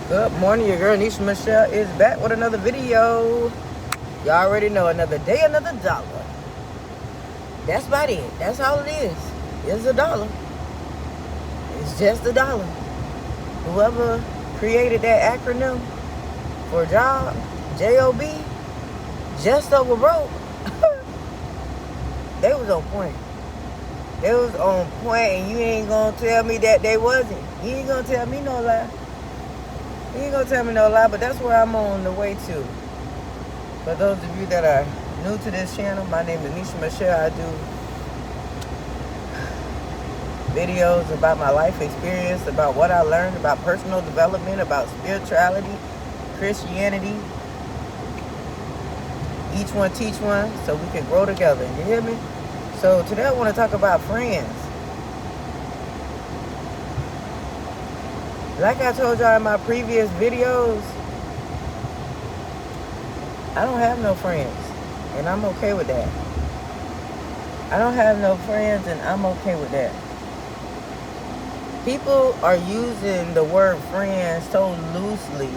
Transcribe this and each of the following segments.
Good morning, your girl Nisha Michelle is back with another video. Y'all already know, another day, another dollar. That's about it. That's all it is. It's a dollar. It's just a dollar. Whoever created that acronym for job, J-O-B, just over broke, they was on point. They was on point, and you ain't gonna tell me that they wasn't. You ain't gonna tell me no lie. You ain't gonna tell me no lie, but that's where I'm on the way to. For those of you that are new to this channel, my name is Nisha Michelle. I do videos about my life experience, about what I learned, about personal development, about spirituality, Christianity. Each one teach one so we can grow together. You hear me? So today I want to talk about friends. Like I told y'all in my previous videos, I don't have no friends, and I'm okay with that. I don't have no friends, and I'm okay with that. People are using the word friends so loosely.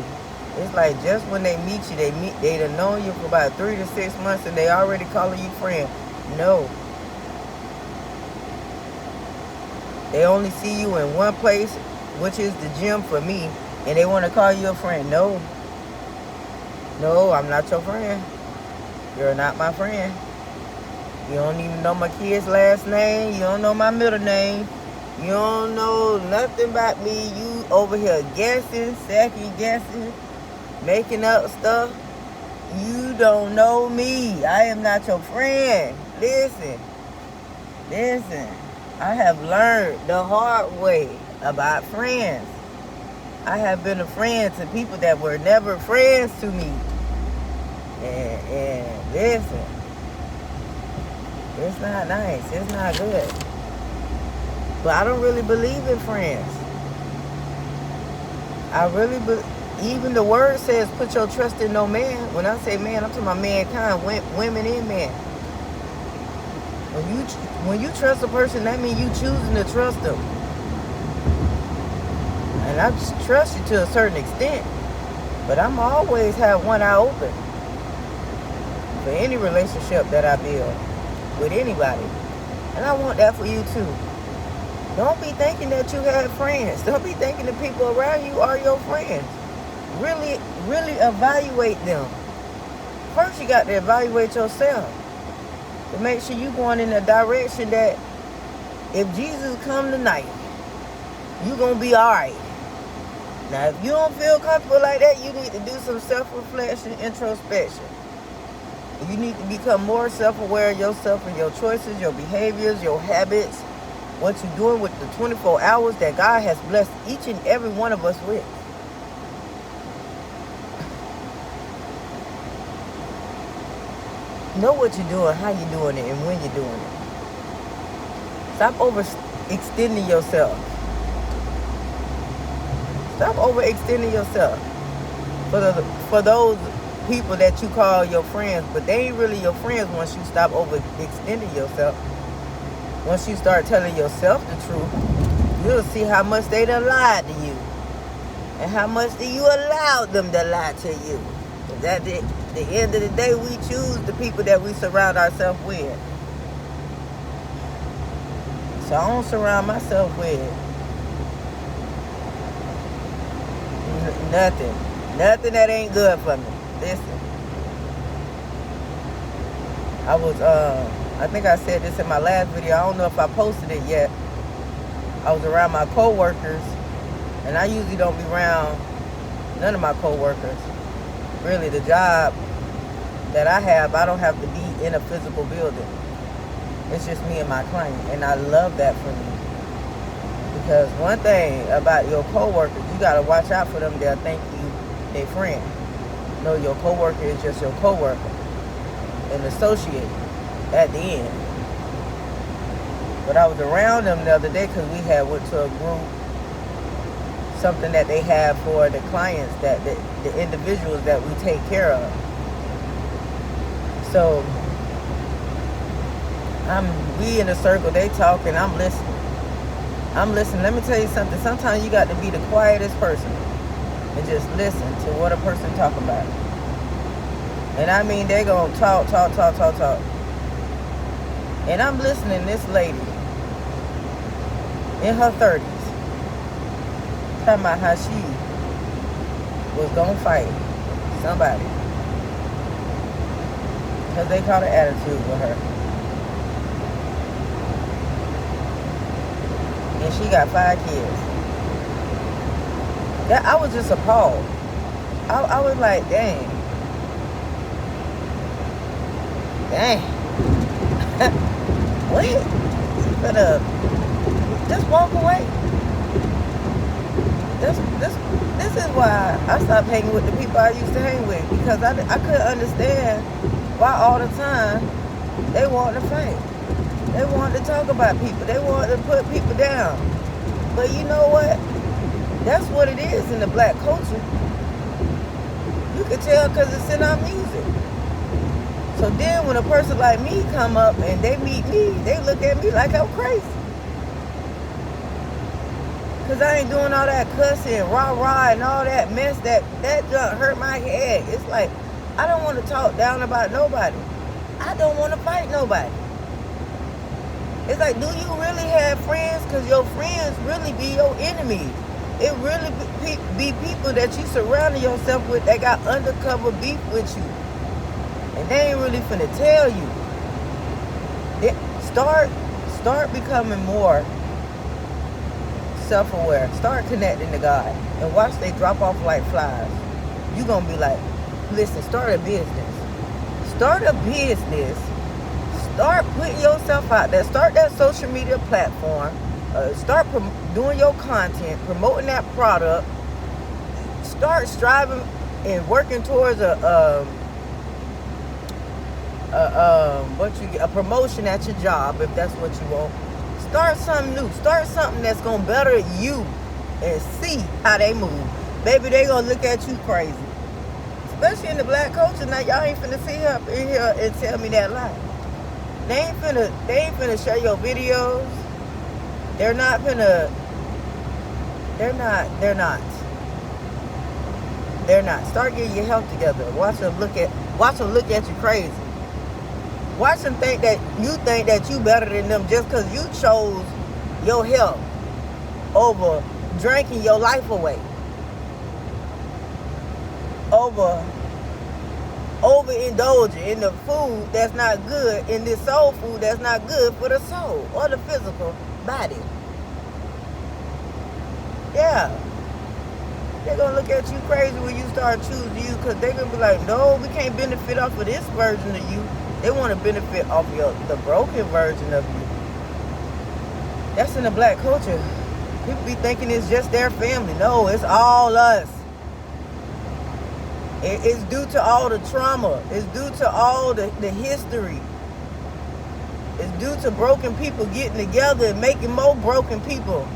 It's like just when they meet you, they done known you for about 3 to 6 months, and they already calling you friend. No. They only see you in one place, which is the gym for me, and they want to call you a friend. No, I'm not your friend. You're not my friend. You don't even know my kid's last name. You don't know my middle name. You don't know nothing about me. You over here guessing, second guessing, making up stuff. You don't know me. I am not your friend. Listen. I have learned the hard way about friends. I have been a friend to people that were never friends to me. And listen, it's not nice. It's not good. But I don't really believe in friends. I really even the word says put your trust in no man. When I say man, I'm talking about mankind, women and men. When you trust a person, that means you choosing to trust them. And I just trust you to a certain extent. But I'm always have one eye open for any relationship that I build with anybody. And I want that for you too. Don't be thinking that you have friends. Don't be thinking the people around you are your friends. Really evaluate them. First, you got to evaluate yourself to make sure you're going in a direction that if Jesus come tonight, you're going to be all right. Now, if you don't feel comfortable like that, you need to do some self-reflection, introspection. You need to become more self-aware of yourself and your choices, your behaviors, your habits, what you're doing with the 24 hours that God has blessed each and every one of us with. Know what you're doing, how you're doing it, and when you're doing it. Stop overextending yourself. Stop overextending yourself for those people that you call your friends, but they ain't really your friends once you stop overextending yourself. Once you start telling yourself the truth, you'll see how much they done lied to you and how much you allowed them to lie to you. At the end of the day, we choose the people that we surround ourselves with. So I don't surround myself with nothing that ain't good for me. Listen, I think I said this in my last video. I don't know if I posted it yet. I was around my co-workers, and I usually don't be around none of my co-workers. Really, the job that I have, I don't have to be in a physical building. It's just me and my client, and I love that for me. Because one thing about your co-workers, you got to watch out for them. They'll think you their friend. No, your co-worker is just your co-worker, an associate at the end. But I was around them the other day because we went to a group, something that they have for the clients, that the individuals that we take care of. So we in a circle, they talking, I'm listening. Let me tell you something. Sometimes you got to be the quietest person. and just listen to what a person talk about. And I mean, they gonna talk. And I'm listening to this lady in her 30s talking about how she was gonna fight somebody because they caught an attitude with her. And she got 5 kids. That I was just appalled. I was like, dang. What? You better just walk away. This is why I stopped hanging with the people I used to hang with, because I couldn't understand why all the time they wanted to fight. They wanted to talk about people. They wanted to put people down. But you know what? That's what it is in the black culture. You can tell because it's in our music. So then when a person like me come up and they meet me, they look at me like I'm crazy. Because I ain't doing all that cussing, rah-rah, and all that mess that junk hurt my head. It's like, I don't want to talk down about nobody. I don't want to fight nobody. It's like, do you really have friends? Because your friends really be your enemies. It really be people that you surrounding yourself with that got undercover beef with you. And they ain't really finna tell you. Start becoming more self-aware. Start connecting to God. And watch they drop off like flies. You gonna be like, listen, start a business. Start a business. Start putting yourself out there. Start that social media platform. Start doing your content, promoting that product. Start striving and working towards a promotion at your job, if that's what you want. Start something new. Start something that's gonna better you and see how they move. Baby, they gonna look at you crazy. Especially in the black culture. Now y'all ain't finna sit up in here and tell me that lie. They ain't finna share your videos. They're not. Start getting your health together. Watch them look at you crazy. Watch them think that you better than them just because you chose your health over drinking your life away. Overindulging in the food that's not good, in this soul food that's not good for the soul or the physical body. Yeah. They're going to look at you crazy when you start choosing you, because they're going to be like, no, we can't benefit off of this version of you. They want to benefit off of the broken version of you. That's in the black culture. People be thinking it's just their family. No, it's all us. It's due to all the trauma. It's due to all the history. It's due to broken people getting together and making more broken people.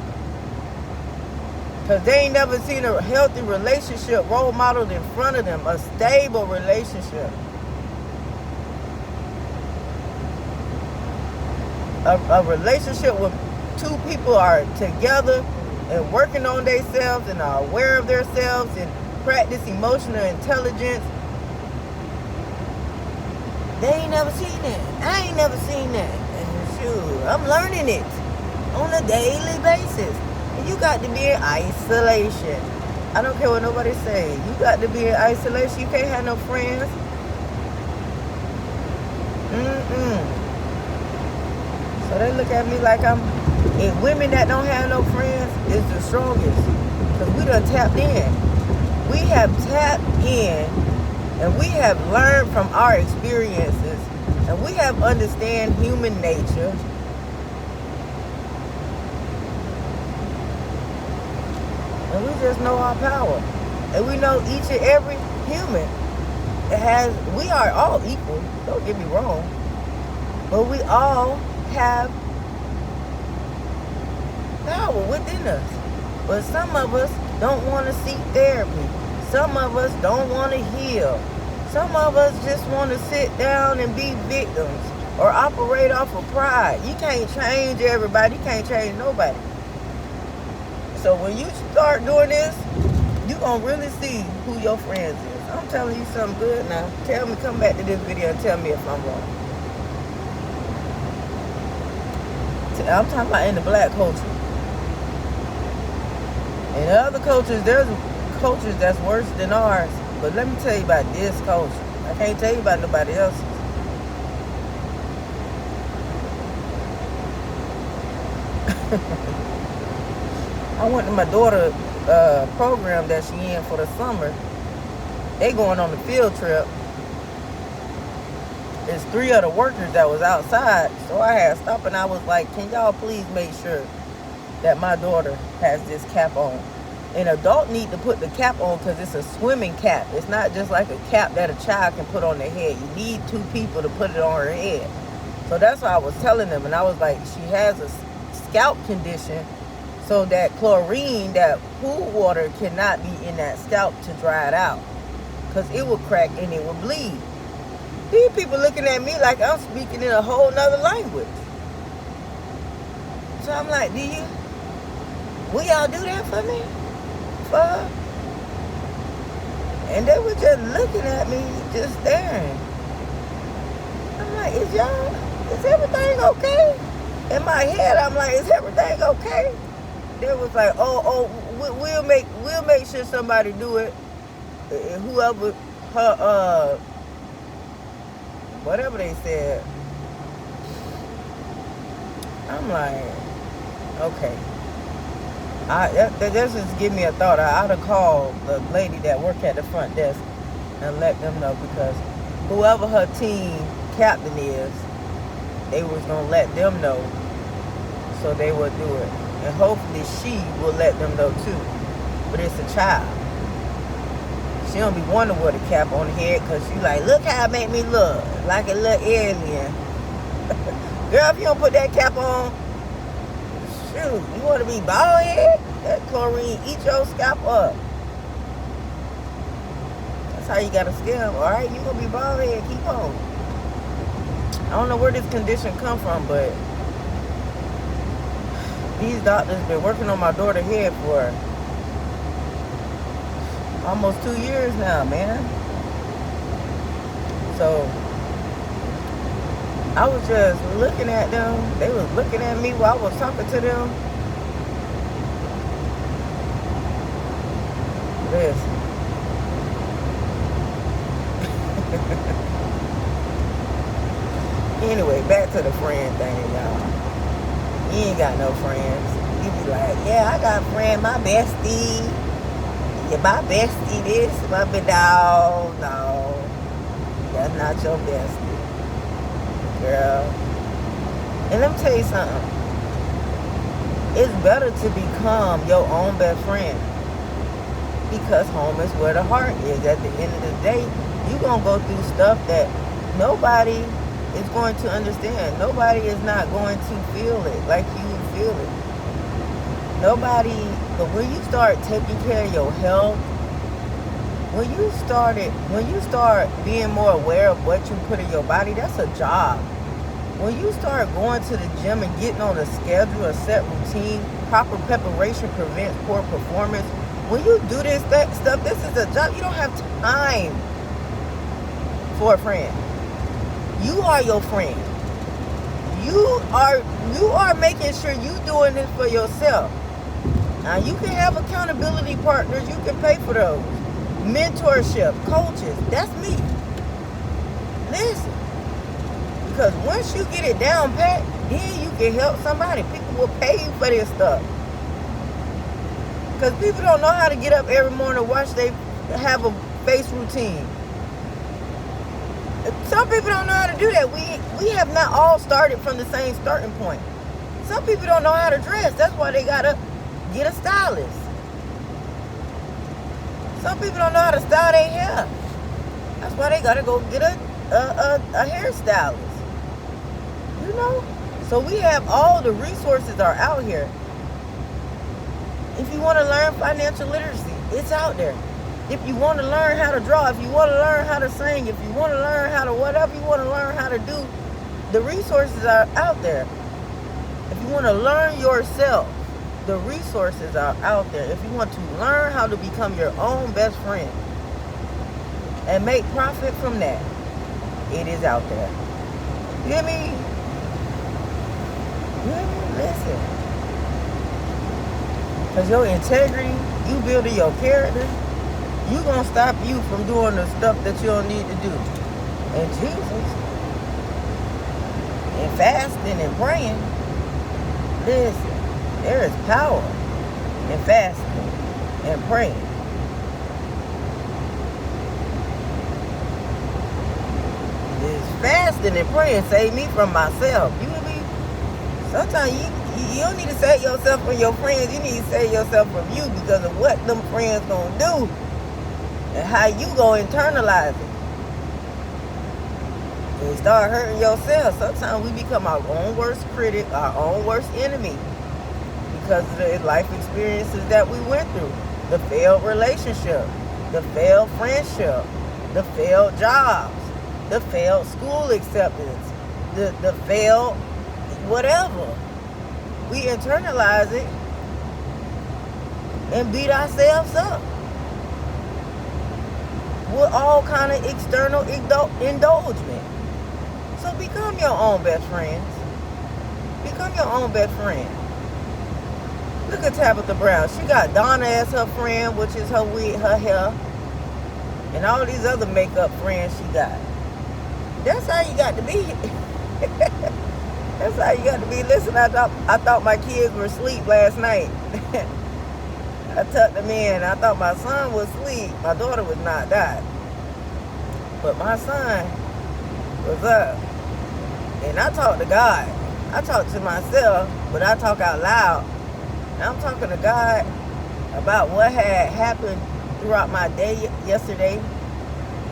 Because they ain't never seen a healthy relationship role modeled in front of them. A stable relationship. A relationship where two people are together and working on themselves and are aware of themselves and practice emotional intelligence. They ain't never seen that. I ain't never seen that. And shoot, I'm learning it on a daily basis. And you got to be in isolation. I don't care what nobody say. You got to be in isolation. You can't have no friends. So they look at me like and women that don't have no friends is the strongest. Because we done tapped in. We have tapped in and we have learned from our experiences and we have understand human nature. And we just know our power. And we know each and every human we are all equal, don't get me wrong. But we all have power within us. But some of us don't want to seek therapy. Some of us don't want to heal. Some of us just want to sit down and be victims or operate off of pride. You can't change everybody. You can't change nobody. So when you start doing this, you're gonna really see who your friends is. I'm telling you something good now. Tell me, come back to this video and tell me if I'm wrong. I'm talking about in the black culture. In other cultures, there's cultures that's worse than ours. But let me tell you about this culture. I can't tell you about nobody else's. I went to my daughter's program that she in for the summer. They going on the field trip. There's 3 other workers that was outside. So I had stopped and I was like, can y'all please make sure that my daughter has this cap on? An adult need to put the cap on because it's a swimming cap. It's not just like a cap that a child can put on their head. You need 2 people to put it on her head. So that's why I was telling them. And I was like, she has a scalp condition. So that chlorine, that pool water cannot be in that scalp to dry it out. Because it will crack and it will bleed. These people looking at me like I'm speaking in a whole nother language. So I'm like, will y'all do that for me? For her? And they were just looking at me, just staring. I'm like, is everything okay? In my head, I'm like, is everything okay? They was like, we'll make sure somebody do it. Whoever, her, whatever they said. I'm like, okay. That just give me a thought. I'd have called the lady that worked at the front desk and let them know, because whoever her team captain is, they was gonna let them know, so they would do it. And hopefully she will let them know too. But it's a child. She don't be wanting to wear the cap on the head because she like, look how it make me look. Like a little alien. Girl, if you don't put that cap on, shoot, you want to be bald head? That chlorine eat your scalp up. That's how you got to scale. All right, you going to be bald head. Keep on. I don't know where this condition come from, but these doctors been working on my daughter's head for almost 2 years now, man. So I was just looking at them. They was looking at me while I was talking to them. Listen. Anyway, back to the friend thing, y'all. You ain't got no friends. You be like, yeah, I got a friend, my bestie. Yeah, my bestie this, my no, that's not your bestie, girl. And let me tell you something. It's better to become your own best friend, because home is where the heart is. At the end of the day, you're going to go through stuff that nobody is going to understand. Nobody is not going to feel it like you feel it. Nobody, but when you start taking care of your health, when you start being more aware of what you put in your body, that's a job. When you start going to the gym and getting on a schedule, a set routine, proper preparation prevents poor performance. When you do this stuff, this is a job. You don't have time for a friend. You are your friend. You are making sure you doing this for yourself. Now, you can have accountability partners. You can pay for those. Mentorship, coaches. That's me. Listen. Because once you get it down pat, then you can help somebody. People will pay you for this stuff. Because people don't know how to get up every morning and watch they have a face routine. Some people don't know how to do that. We have not all started from the same starting point. Some people don't know how to dress. That's why they got to get a stylist. Some people don't know how to style their hair. That's why they got to go get a hairstylist. You know? So we have all the resources are out here. If you want to learn financial literacy, it's out there. If you want to learn how to draw, if you want to learn how to sing, if you want to learn how to whatever you want to learn how to do, the resources are out there. If you want to learn yourself, the resources are out there. If you want to learn how to become your own best friend and make profit from that, it is out there. You hear me? You hear me? Listen. Because your integrity, you building your character, you going to stop you from doing the stuff that you don't need to do. And Jesus, and fasting and praying, listen, there is power in fasting and praying. This fasting and praying saved me from myself. You hear me? Sometimes you don't need to save yourself from your friends. You need to save yourself from you because of what them friends gonna do and how you gonna internalize it. And start hurting yourself. Sometimes we become our own worst critic, our own worst enemy, because of the life experiences that we went through. The failed relationship, the failed friendship, the failed jobs, the failed school acceptance, the failed whatever. We internalize it and beat ourselves up with all kind of external indulgement. So become your own best friends. Become your own best friend. Look at Tabitha Brown. She got Donna as her friend, which is her wig, her hair, and all these other makeup friends she got. That's how you got to be. That's how you got to be. Listen, I thought my kids were asleep last night. I tucked them in. I thought my son was asleep. My daughter was not, died. But my son was up. And I talk to God. I talk to myself, but I talk out loud. And I'm talking to God about what had happened throughout my day yesterday.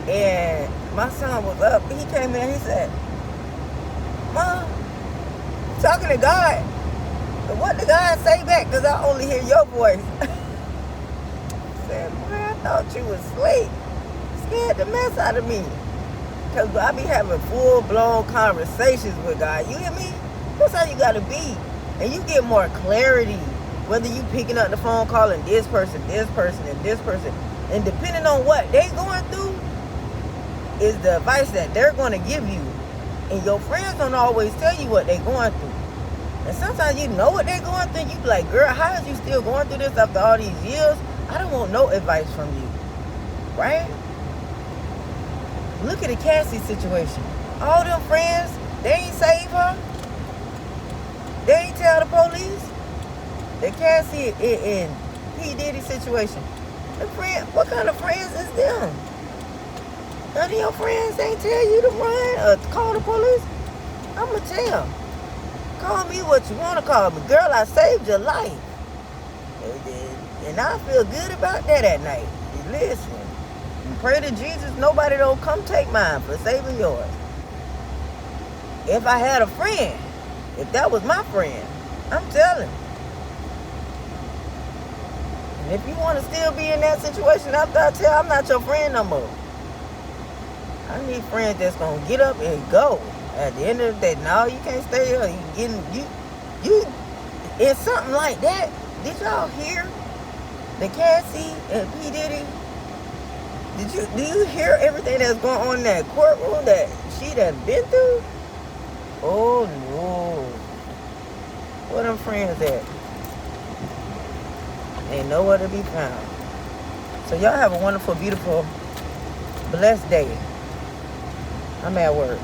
And my son was up. He came in, he said, Mom, I'm talking to God. But what did God say back? Because I only hear your voice. I said, boy, I thought you was asleep. Scared the mess out of me. Because I be having full-blown conversations with God. You hear me? That's how you got to be. And you get more clarity. Whether you picking up the phone, calling this person, and this person. And depending on what they going through, is the advice that they're going to give you. And your friends don't always tell you what they're going through. And sometimes you know what they're going through. You be like, girl, how is you still going through this after all these years? I don't want no advice from you. Right? Look at the Cassie situation. All them friends, they ain't save her. They ain't tell the police. The Cassie and P. Diddy situation. The friend, what kind of friends is them? None of your friends ain't tell you to run or call the police? I'ma tell. Call me what you want to call me. Girl, I saved your life. And I feel good about that at night. Listen. And pray to Jesus nobody don't come take mine for saving yours. If I had a friend, if that was my friend, I'm telling. And if you want to still be in that situation after I tell, I'm not your friend no more. I need friends that's going to get up and go. At the end of the day, no, you can't stay here. You it's something like that. Did y'all hear the Cassie and P. Diddy? Do you hear everything that's going on in that courtroom that she done been through? Oh no. Where them friends at? Ain't nowhere to be found. So y'all have a wonderful, beautiful, blessed day. I'm at work.